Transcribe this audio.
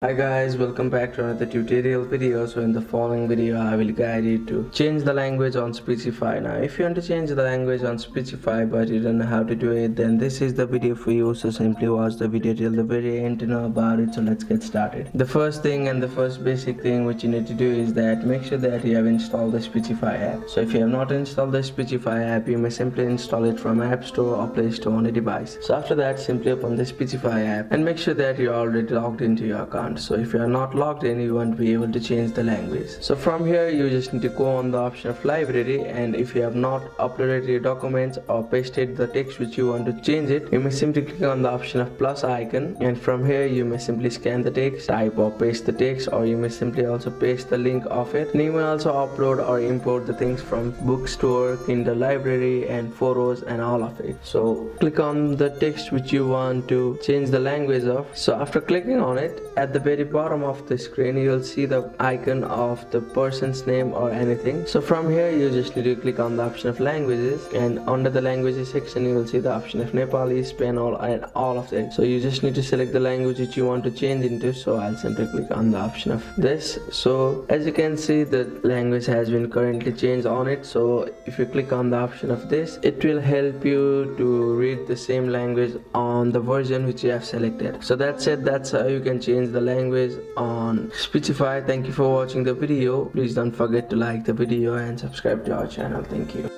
Hi guys, welcome back to another tutorial video. So in the following video I will guide you to change the language on Speechify. Now if you want to change the language on Speechify but you don't know how to do it, then this is the video for you. So simply watch the video till the very end to know about it. So let's get started. The first thing and the first basic thing which you need to do is that make sure that you have installed the Speechify app. So if you have not installed the Speechify app, you may simply install it from App Store or Play Store on a device. So after that, simply open the Speechify app and make sure that you are already logged into your account. So if you are not logged in, you won't be able to change the language. So from here you just need to go on the option of library, and if you have not uploaded your documents or pasted the text which you want to change it, you may simply click on the option of plus icon, and from here you may simply scan the text, type or paste the text, or you may simply also paste the link of it. And you may also upload or import the things from bookstore, Kindle library and photos and all of it. So click on the text which you want to change the language of. So after clicking on it, at the very bottom of the screen you will see the icon of the person's name or anything. So from here you just need to click on the option of languages, and under the languages section you will see the option of Nepali, Spanish and all of it. So you just need to select the language which you want to change into. So I'll simply click on the option of this. So as you can see, the language has been currently changed on it. So if you click on the option of this, it will help you to read the same language on the version which you have selected. So that's it. That's how you can change the language on Speechify. Thank you for watching the video. Please don't forget to like the video and subscribe to our channel. Thank you.